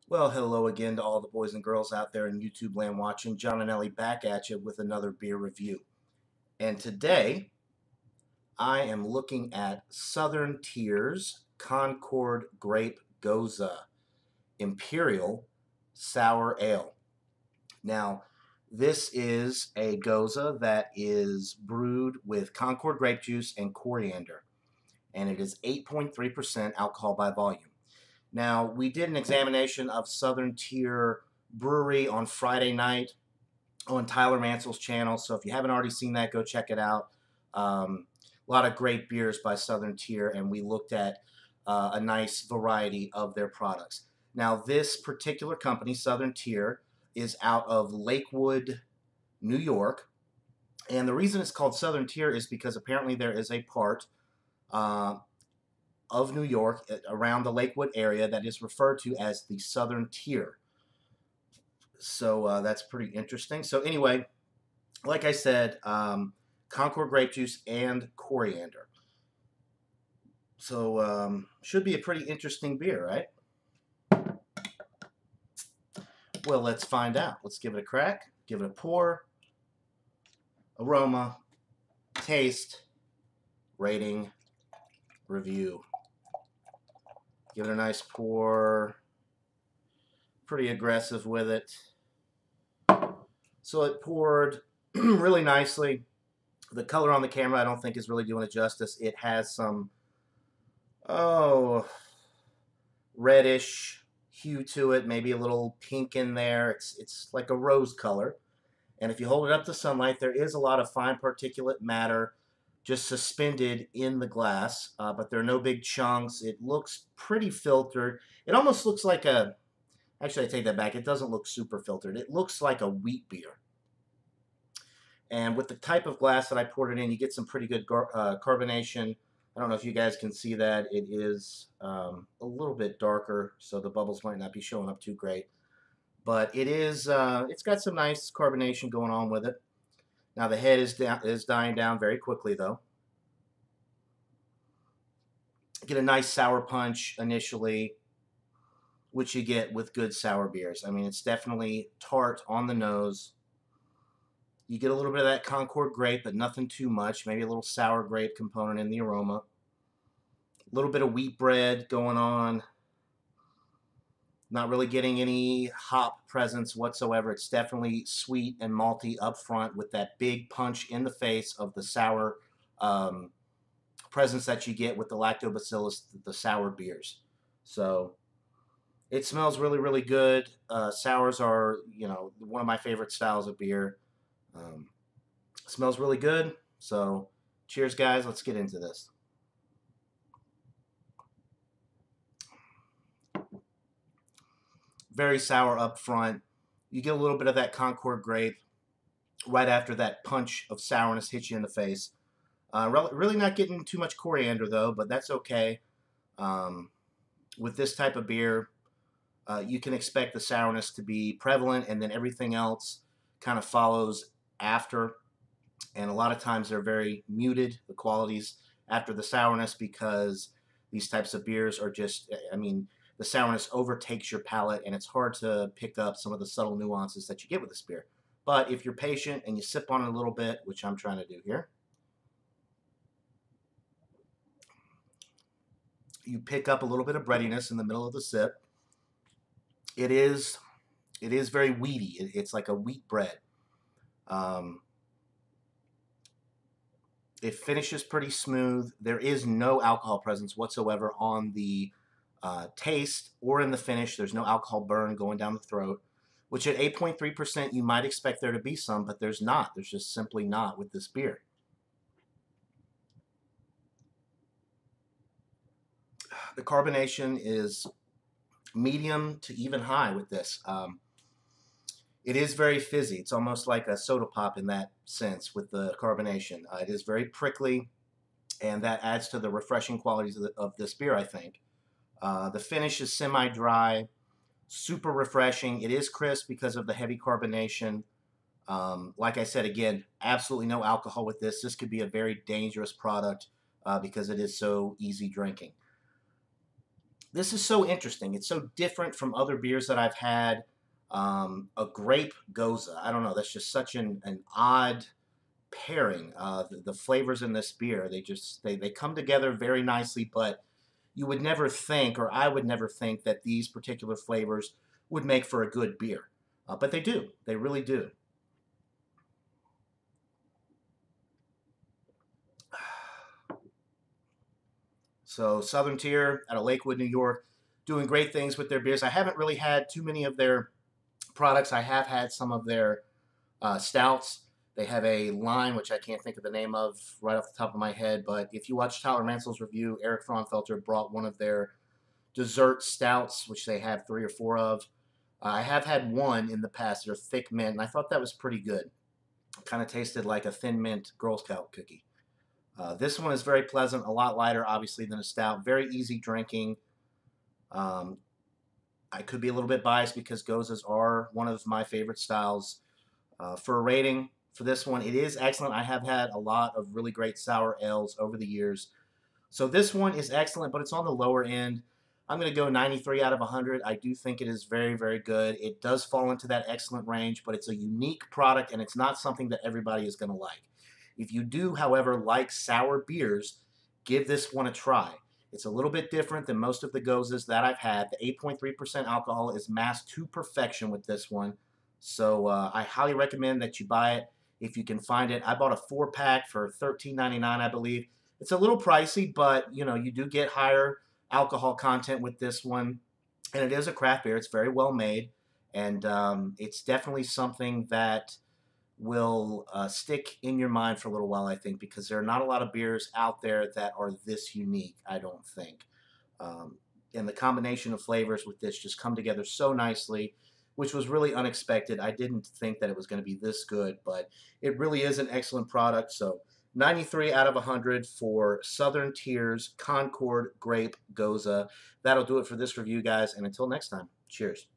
Well, hello again to all the boys and girls out there in YouTube land watching. John and Ellie back at you with another beer review. And today I am looking at Southern Tier's Concord Grape Gose Imperial Sour Ale. Now, this is a Gose that is brewed with Concord grape juice and coriander, and it is 8.3% alcohol by volume. Now, we did an examination of Southern Tier Brewery on Friday night on Tyler Mansell's channel. So if you haven't already seen that, go check it out. A lot of great beers by Southern Tier, and we looked at a nice variety of their products. Now, this particular company, Southern Tier, is out of Lakewood, New York. And the reason it's called Southern Tier is because apparently there is a part uh, of New York around the Lakewood area that is referred to as the Southern Tier. So that's pretty interesting. So anyway, like I said, Concord grape juice and coriander. So should be a pretty interesting beer, right? Well, let's find out. Let's give it a crack, give it a pour, aroma, taste, rating, review. Give it a nice pour. Pretty aggressive with it. So it poured really nicely. The color on the camera I don't think is really doing it justice. It has some, reddish hue to it, maybe a little pink in there. It's like a rose color. And if you hold it up to sunlight, there is a lot of fine particulate matter just suspended in the glass, but there are no big chunks. It looks pretty filtered. It almost looks like a, actually I take that back, it doesn't look super filtered. It looks like a wheat beer. And with the type of glass that I poured it in, you get some pretty good carbonation. I don't know if you guys can see that. It is a little bit darker, so the bubbles might not be showing up too great. But it is, it's got some nice carbonation going on with it. Now the head is dying down very quickly, though. Get a nice sour punch initially, which you get with good sour beers. I mean, it's definitely tart on the nose. You get a little bit of that Concord grape, but nothing too much. Maybe a little sour grape component in the aroma. A little bit of wheat bread going on. Not really getting any hop presence whatsoever. It's definitely sweet and malty up front with that big punch in the face of the sour presence that you get with the lactobacillus, the sour beers. So it smells really, really good. Sours are, one of my favorite styles of beer. Smells really good. So cheers, guys. Let's get into this. Very sour up front. You get a little bit of that Concord grape right after that punch of sourness hits you in the face. Really not getting too much coriander, though, but that's okay. With this type of beer, you can expect the sourness to be prevalent, and then everything else kind of follows after. And a lot of times they're very muted, the qualities after the sourness, because these types of beers are just, I mean, the sourness overtakes your palate, and it's hard to pick up some of the subtle nuances that you get with this beer. But if you're patient and you sip on it a little bit, which I'm trying to do here, you pick up a little bit of breadiness in the middle of the sip. It is very wheaty. It's like a wheat bread. Um, it finishes pretty smooth. There is no alcohol presence whatsoever on the taste or in the finish. There's no alcohol burn going down the throat, which at 8.3% you might expect there to be some, but there's not. There's just simply not with this beer. The carbonation is medium to even high with this. It is very fizzy. It's almost like a soda pop in that sense with the carbonation. It is very prickly, and that adds to the refreshing qualities of this beer, I think. The finish is semi-dry, super refreshing. It is crisp because of the heavy carbonation. Like I said, again, absolutely no alcohol with this. This could be a very dangerous product because it is so easy drinking. This is so interesting. It's so different from other beers that I've had. A grape Gose. I don't know. That's just such an odd pairing. The flavors in this beer, they come together very nicely, but you would never think, or I would never think, that these particular flavors would make for a good beer. But they do. They really do. So Southern Tier out of Lakewood, New York, doing great things with their beers. I haven't really had too many of their products. I have had some of their stouts. They have a line, which I can't think of the name of right off the top of my head, but if you watch Tyler Mansel's review, Eric Fraunfelter brought one of their dessert stouts, which they have 3 or 4 of. I have had one in the past. They're thick mint, and I thought that was pretty good. It kind of tasted like a thin mint Girl Scout cookie. This one is very pleasant, a lot lighter, obviously, than a stout. Very easy drinking. Um, I could be a little bit biased because Goses are one of my favorite styles. For a rating for this one, it is excellent. I have had a lot of really great sour ales over the years. So this one is excellent, but it's on the lower end. I'm going to go 93 out of 100. I do think it is very, very good. It does fall into that excellent range, but it's a unique product, and it's not something that everybody is going to like. If you do, however, like sour beers, give this one a try. It's a little bit different than most of the Goses that I've had. The 8.3% alcohol is masked to perfection with this one. So I highly recommend that you buy it if you can find it. I bought a 4-pack for $13.99, I believe. It's a little pricey, but you do get higher alcohol content with this one. And it is a craft beer. It's very well made. And it's definitely something that will stick in your mind for a little while, I think, because there are not a lot of beers out there that are this unique, I don't think. And the combination of flavors with this just come together so nicely, which was really unexpected. I didn't think that it was going to be this good, but it really is an excellent product. So 93 out of 100 for Southern Tier's Concord Grape Gose. That'll do it for this review, guys. And until next time, cheers.